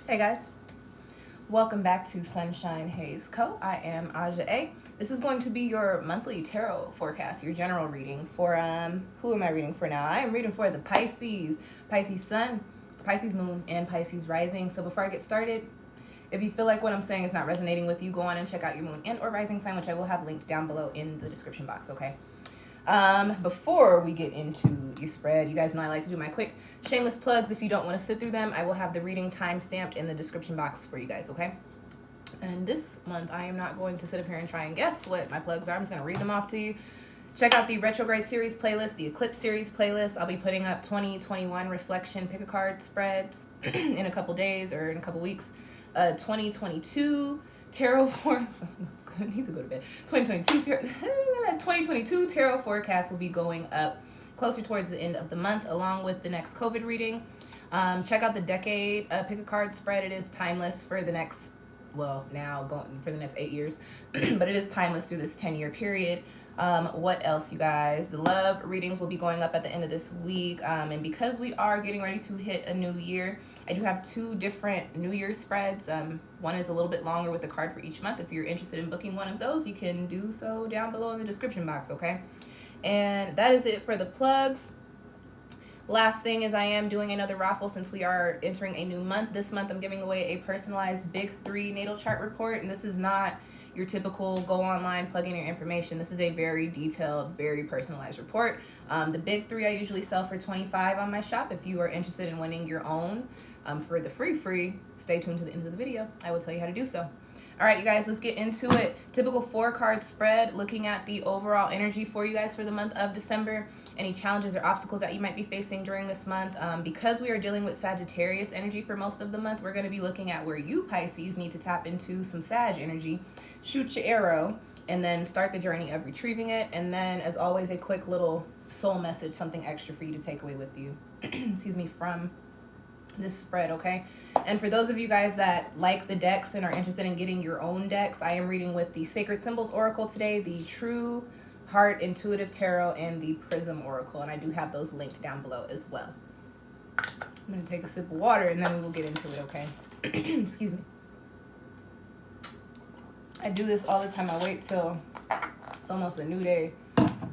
Hey guys, welcome back to Sunshine Haze Co. I am Aja A. This is going to be your monthly tarot forecast, your general reading for who am I reading for now? I am reading for the Pisces, Pisces Sun, Pisces Moon, and Pisces Rising. So before I get started, if you feel like what I'm saying is not resonating with you, go on and check out your moon and or rising sign, which I will have linked down below in the description box, okay? Before we get into your spread, you guys know I like to do my quick shameless plugs. If you don't want to sit through them, I will have the reading time stamped in the description box for you guys, okay? And this month, I am not going to sit up here and try and guess what my plugs are. I'm just going to read them off to you. Check out the retrograde series playlist, the eclipse series playlist. I'll be putting up 2021 reflection pick a card spreads in a couple days or in a couple weeks. 2022 tarot forecast. I need to go to bed. 2022 tarot forecast will be going up closer towards the end of the month, along with the next COVID reading. Check out the decade pick a card spread. It is timeless for the next, now going for the next 8 years, but it is timeless through this 10-year period. What else, you guys? The love readings will be going up at the end of this week. And because we are getting ready to hit a new year, I do have 2 different New Year spreads. One is a little bit longer with the card for each month. If you're interested in booking one of those, you can do so down below in the description box, okay? And that is it for the plugs. Last thing is I am doing another raffle since we are entering a new month. This month I'm giving away a personalized Big 3 natal chart report, and this is not your typical go online, plug in your information. This is a very detailed, very personalized report. The Big 3 I usually sell for $25 on my shop. If you are interested in winning your own for the free, stay tuned to the end of the video. I will tell you how to do so. All right, you guys, let's get into it. Typical 4-card spread, looking at the overall energy for you guys for the month of December. Any challenges or obstacles that you might be facing during this month. Because we are dealing with Sagittarius energy for most of the month, we're going to be looking at where you, Pisces, need to tap into some Sag energy. Shoot your arrow, and then start the journey of retrieving it. And then, as always, a quick little soul message, something extra for you to take away with you, excuse me, from this spread, okay? And for those of you guys that like the decks and are interested in getting your own decks, I am reading with the Sacred Symbols Oracle today, the True Heart Intuitive Tarot, and the Prism Oracle, and I do have those linked down below as well. I'm going to take a sip of water, and then we will get into it, okay? Excuse me. I do this all the time. I wait till it's almost a new day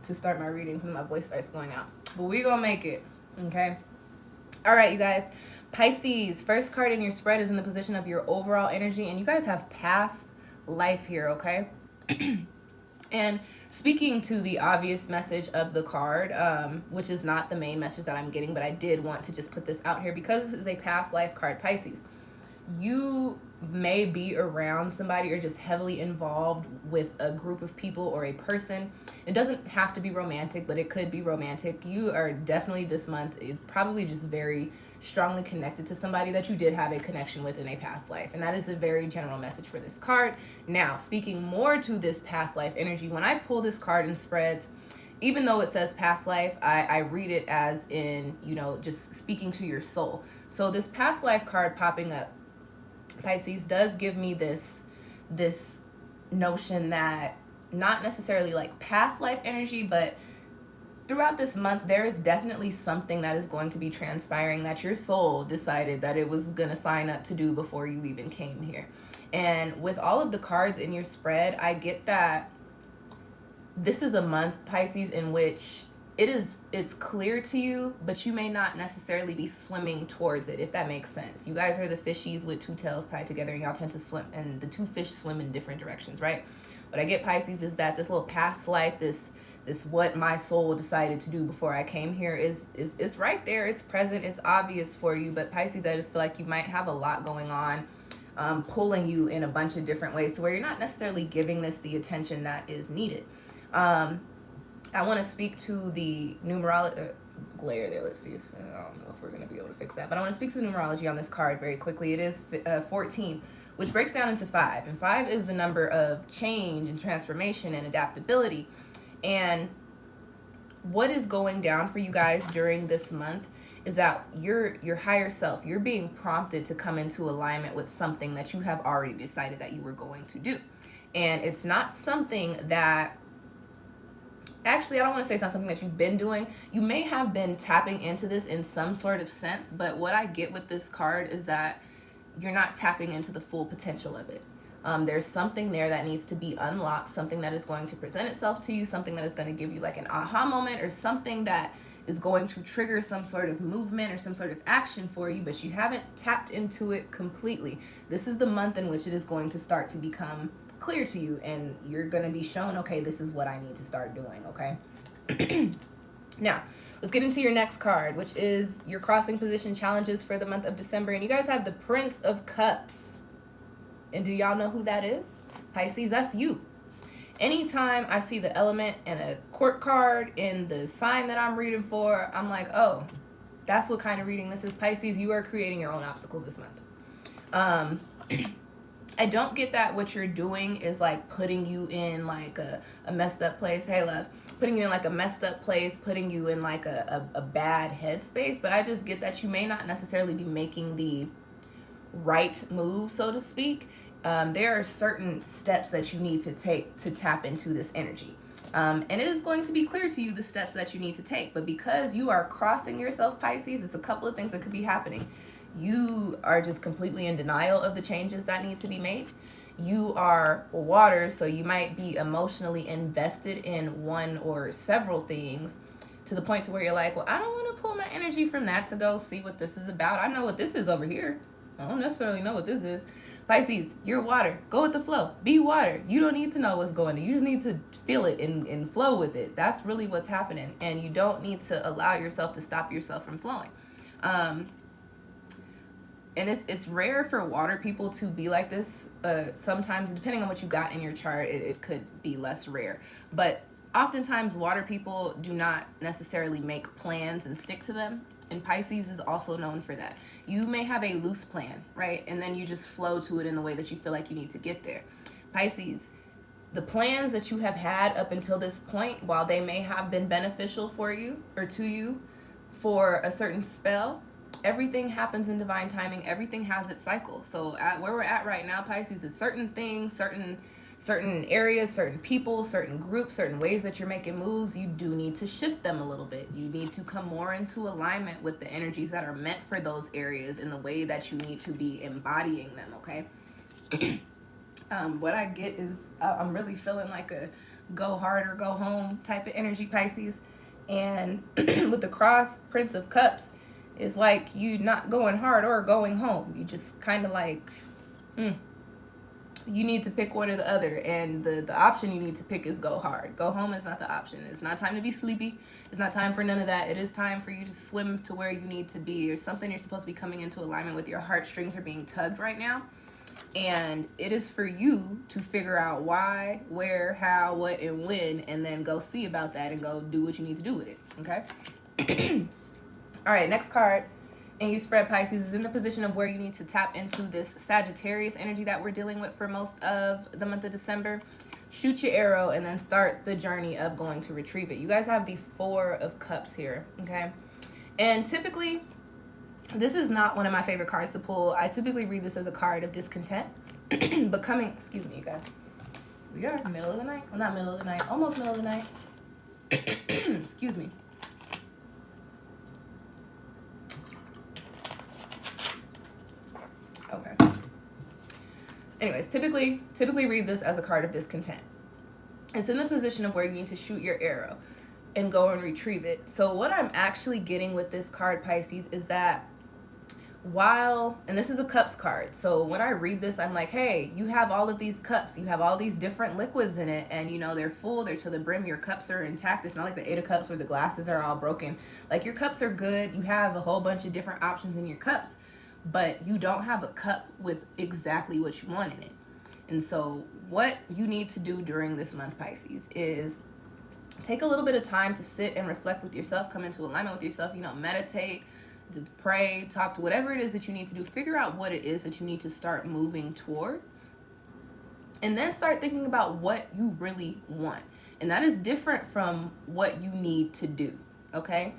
to start my readings, and my voice starts going out. But we're going to make it, okay? All right, you guys. Pisces, first card in your spread is in the position of your overall energy, and you guys have past life here, okay? And speaking to the obvious message of the card, which is not the main message that I'm getting, but I did want to just put this out here because this is a past life card, Pisces. You may be around somebody or just heavily involved with a group of people or a person. It doesn't have to be romantic, but it could be romantic. You are definitely this month probably just very strongly connected to somebody that you did have a connection with in a past life. And that is a very general message for this card. Now, speaking more to this past life energy, when I pull this card in spreads, even though it says past life, I read it as in, just speaking to your soul. So this past life card popping up, Pisces, does give me this notion that not necessarily like past life energy, but throughout this month, there is definitely something that is going to be transpiring that your soul decided that it was going to sign up to do before you even came here. And with all of the cards in your spread, I get that this is a month, Pisces, in which it's clear to you, but you may not necessarily be swimming towards it, if that makes sense. You guys are the fishies with 2 tails tied together, and y'all tend to swim, and the 2 fish swim in different directions, right? What I get, Pisces, is that this little past life, this what my soul decided to do before I came here is right there. It's present. It's obvious for you. But Pisces, I just feel like you might have a lot going on, pulling you in a bunch of different ways to where you're not necessarily giving this the attention that is needed. I want to speak to the numerology glare there. Let's see I don't know if we're going to be able to fix that, but I want to speak to the numerology on this card very quickly. It is 14, which breaks down into 5, and 5 is the number of change and transformation and adaptability. And what is going down for you guys during this month is that your higher self, you're being prompted to come into alignment with something that you have already decided that you were going to do. And it's not something that, actually, I don't want to say it's not something that you've been doing. You may have been tapping into this in some sort of sense, but what I get with this card is that you're not tapping into the full potential of it. There's something there that needs to be unlocked, something that is going to present itself to you, something that is going to give you like an aha moment, or something that is going to trigger some sort of movement or some sort of action for you, but you haven't tapped into it completely. This is the month in which it is going to start to become clear to you, and you're going to be shown, okay, this is what I need to start doing, okay? Now, let's get into your next card, which is your crossing position challenges for the month of December. And you guys have the Prince of Cups. And do y'all know who that is? Pisces, that's you. Anytime I see the element and a court card in the sign that I'm reading for, I'm like, oh, that's what kind of reading this is, Pisces. You are creating your own obstacles this month. I don't get that what you're doing is like putting you in like a messed up place. Hey, love. Putting you in like a messed up place, putting you in like a bad headspace. But I just get that you may not necessarily be making the right move, so to speak. There are certain steps that you need to take to tap into this energy. And it is going to be clear to you the steps that you need to take. But because you are crossing yourself, Pisces, it's a couple of things that could be happening. You are just completely in denial of the changes that need to be made. You are water, so you might be emotionally invested in one or several things to the point to where you're like, well, I don't want to pull my energy from that to go see what this is about. I know what this is over here. I don't necessarily know what this is. Pisces, you're water. Go with the flow. Be water. You don't need to know what's going on. You just need to feel it and flow with it. That's really what's happening. And you don't need to allow yourself to stop yourself from flowing. And it's rare for water people to be like this. Sometimes, depending on what you got in your chart, it could be less rare. But oftentimes, water people do not necessarily make plans and stick to them. And Pisces is also known for that. You may have a loose plan, right? And then you just flow to it in the way that you feel like you need to get there. Pisces, the plans that you have had up until this point, while they may have been beneficial for you or to you for a certain spell, everything happens in divine timing. Everything has its cycle. So at where we're at right now, Pisces, is certain things, certain areas, certain people, certain groups, certain ways that you're making moves, you do need to shift them a little bit. You need to come more into alignment with the energies that are meant for those areas in the way that you need to be embodying them, okay? What I get is I'm really feeling like a go hard or go home type of energy, Pisces. And with the cross Prince of Cups, it's like you not going hard or going home. You just kind of like, you need to pick one or the other, and the option you need to pick is go hard. Go home is not the option. It's not time to be sleepy. It's not time for none of that. It is time for you to swim to where you need to be, or something you're supposed to be coming into alignment with. Your heartstrings are being tugged right now, and it is for you to figure out why, where, how, what, and when, and then go see about that and go do what you need to do with it, okay? All right, next card. And you spread, Pisces, is in the position of where you need to tap into this Sagittarius energy that we're dealing with for most of the month of December. Shoot your arrow and then start the journey of going to retrieve it. You guys have the Four of Cups here, okay? And typically, this is not one of my favorite cards to pull. I typically read this as a card of discontent. But excuse me, you guys. We are middle of the night. Well, not middle of the night, almost middle of the night. Excuse me. Okay. Anyways, typically read this as a card of discontent. It's in the position of where you need to shoot your arrow and go and retrieve it. So what I'm actually getting with this card, Pisces, is that and this is a cups card, so when I read this, I'm like, hey, you have all of these cups, you have all these different liquids in it, and you know, they're full, they're to the brim, your cups are intact. It's not like the Eight of Cups where the glasses are all broken. Like, your cups are good, you have a whole bunch of different options in your cups, but you don't have a cup with exactly what you want in it. And so what you need to do during this month, Pisces, is take a little bit of time to sit and reflect with yourself, come into alignment with yourself, meditate, to pray, talk to whatever it is that you need to do. Figure out what it is that you need to start moving toward, and then start thinking about what you really want. And that is different from what you need to do, okay?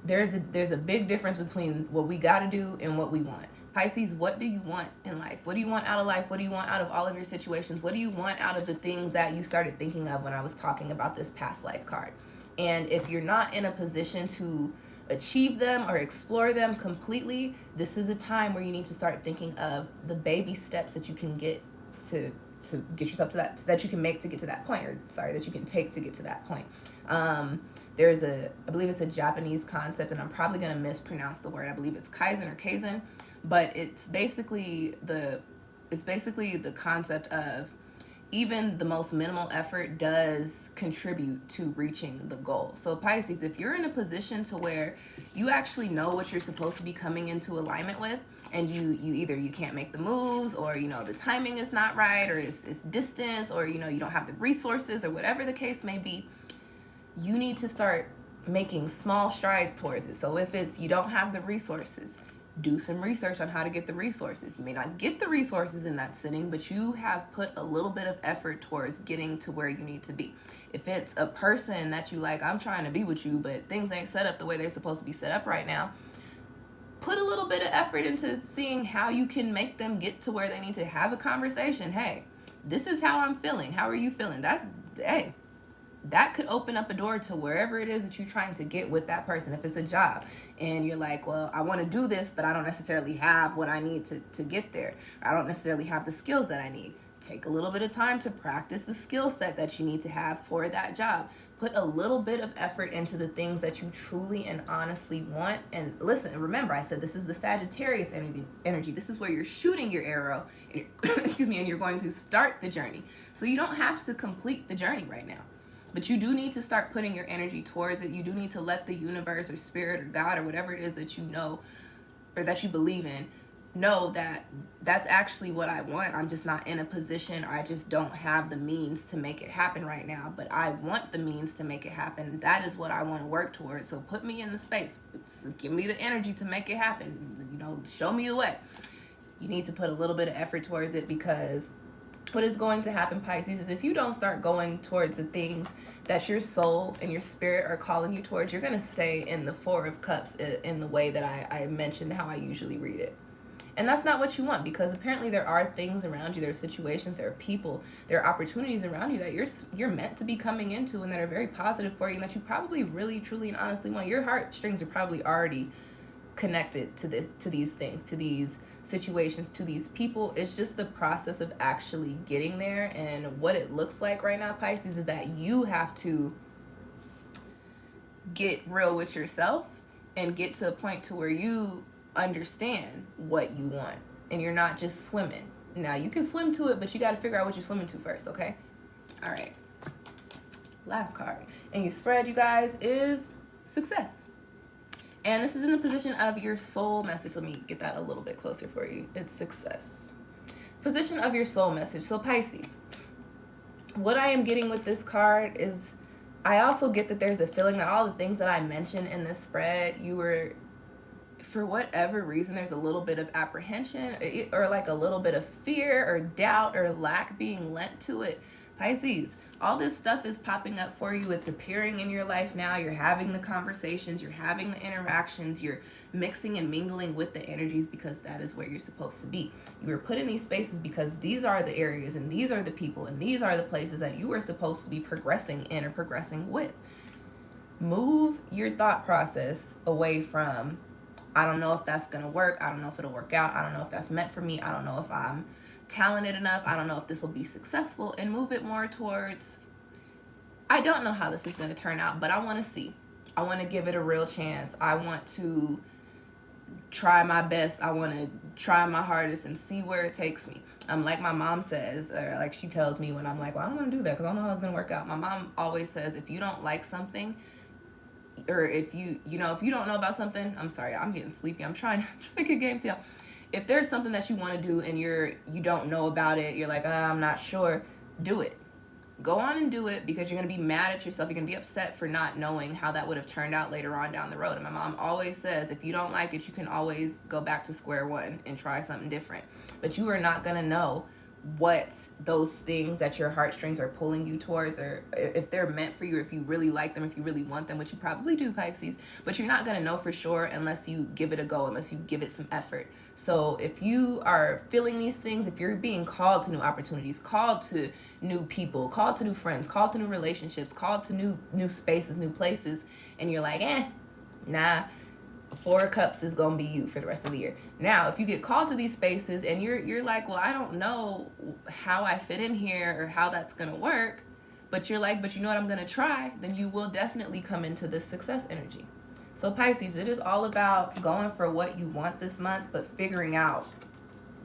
There's a big difference between what we got to do and what we want. Pisces, what do you want in life? What do you want out of life? What do you want out of all of your situations? What do you want out of the things that you started thinking of when I was talking about this past life card? And if you're not in a position to achieve them or explore them completely, this is a time where you need to start thinking of the baby steps that you can get to get yourself to that you can make to get to that point, or sorry, that you can take to get to that point. There's I believe it's a Japanese concept, and I'm probably going to mispronounce the word. I believe it's kaizen or kaizen, but it's basically the concept of even the most minimal effort does contribute to reaching the goal. So Pisces, if you're in a position to where you actually know what you're supposed to be coming into alignment with, and you either you can't make the moves, or the timing is not right, or it's distance, or you don't have the resources, or whatever the case may be, you need to start making small strides towards it. So if it's you don't have the resources, do some research on how to get the resources. You may not get the resources in that sitting, but you have put a little bit of effort towards getting to where you need to be. If it's a person that you like, I'm trying to be with you, but things ain't set up the way they're supposed to be set up right now, put a little bit of effort into seeing how you can make them get to where they need to have a conversation. Hey, this is how I'm feeling. How are you feeling? That could open up a door to wherever it is that you're trying to get with that person. If it's a job and you're like, well, I want to do this, but I don't necessarily have what I need to get there. I don't necessarily have the skills that I need. Take a little bit of time to practice the skill set that you need to have for that job. Put a little bit of effort into the things that you truly and honestly want. And listen, remember, I said this is the Sagittarius energy. This is where you're shooting your arrow, and and you're going to start the journey. So you don't have to complete the journey right now. But you do need to start putting your energy towards it. You do need to let the universe or spirit or God or whatever it is that you know or that you believe in know that that's actually what I want. I'm just not in a position, or I just don't have the means to make it happen right now. But I want the means to make it happen. That is what I want to work towards. So put me in the space. Give me the energy to make it happen. Show me the way. You need to put a little bit of effort towards it, because what is going to happen, Pisces, is if you don't start going towards the things that your soul and your spirit are calling you towards, you're going to stay in the Four of Cups in the way that I mentioned how I usually read it. And that's not what you want, because apparently there are things around you, there are situations, there are people, there are opportunities around you that you're meant to be coming into and that are very positive for you, and that you probably really, truly, and honestly want. Your heartstrings are probably already connected to these things, to these situations, to these people. It's just the process of actually getting there. And what it looks like right now, Pisces, is that you have to get real with yourself and get to a point to where you understand what you want, and you're not just swimming. Now you can swim to it, but you got to figure out what you're swimming to first. Okay. All right, last card and you spread, you guys, is success. And this is in the position of your soul message. Let me get that a little bit closer for you. It's success. Position of your soul message. So Pisces, what I am getting with this card is, I also get that there's a feeling that all the things that I mentioned in this spread, you were, for whatever reason, there's a little bit of apprehension or like a little bit of fear or doubt or lack being lent to it. Pisces, all this stuff is popping up for you. It's appearing in your life now. You're having the conversations. You're having the interactions. You're mixing and mingling with the energies, because that is where you're supposed to be. You were put in these spaces because these are the areas and these are the people and these are the places that you are supposed to be progressing in or progressing with. Move your thought process away from, I don't know if that's going to work. I don't know if it'll work out. I don't know if that's meant for me. I don't know if I'm talented enough. I don't know if this will be successful. And move it more towards, I don't know how this is going to turn out, but I want to see. I want to give it a real chance. I want to try my best. I want to try my hardest and see where it takes me. Like my mom says, or like she tells me when I'm like, well, I don't want to do that because I don't know how it's going to work out. My mom always says, if you don't like something, or if you don't know about something, I'm sorry, I'm getting sleepy. I'm trying to get game to y'all. If there's something that you want to do and you don't know about it, you're like, I'm not sure, do it. Go on and do it, because you're going to be mad at yourself. You're going to be upset for not knowing how that would have turned out later on down the road. And my mom always says, if you don't like it, you can always go back to square one and try something different. But you are not going to know what those things that your heartstrings are pulling you towards, or if they're meant for you, or if you really like them, if you really want them, which you probably do, Pisces, but you're not going to know for sure unless you give it a go, unless you give it some effort. So if you are feeling these things, if you're being called to new opportunities, called to new people, called to new friends, called to new relationships, called to new spaces, new places, and you're like, Nah, 4 of Cups is gonna be you for the rest of the year. Now, if you get called to these spaces and you're like, well, I don't know how I fit in here or how that's gonna work, but you're like, but you know what, I'm gonna try, then you will definitely come into this success energy. So Pisces, it is all about going for what you want this month, but figuring out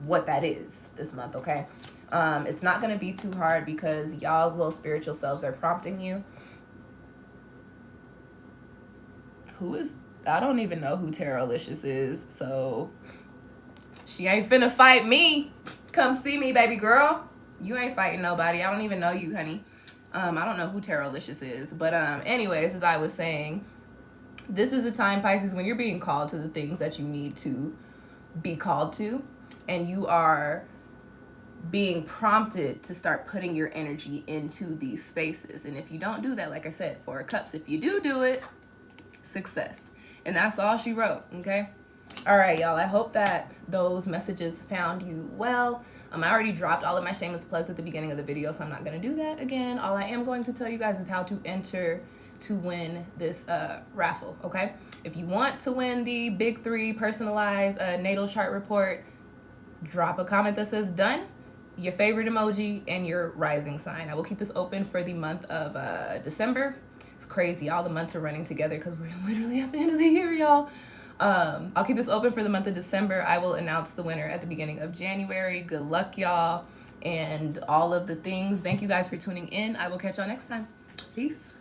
what that is this month, okay? It's not gonna be too hard because y'all's little spiritual selves are prompting you. I don't even know who Tarolicious is, so she ain't finna fight me. Come see me, baby girl. You ain't fighting nobody. I don't even know you, honey. I don't know who Tarolicious is, but anyways, as I was saying, this is the time, Pisces, when you're being called to the things that you need to be called to, and you are being prompted to start putting your energy into these spaces. And if you don't do that, like I said, 4 of Cups, if you do it, success. And that's all she wrote, okay? All right, y'all, I hope that those messages found you well. I already dropped all of my shameless plugs at the beginning of the video, so I'm not going to do that again. All I am going to tell you guys is how to enter to win this raffle, okay? If you want to win the Big 3 personalized natal chart report, drop a comment that says done, your favorite emoji, and your rising sign. I will keep this open for the month of December. It's crazy. All the months are running together because we're literally at the end of the year, y'all. I'll keep this open for the month of December. I will announce the winner at the beginning of January. Good luck, y'all, and all of the things. Thank you guys for tuning in. I will catch y'all next time. Peace.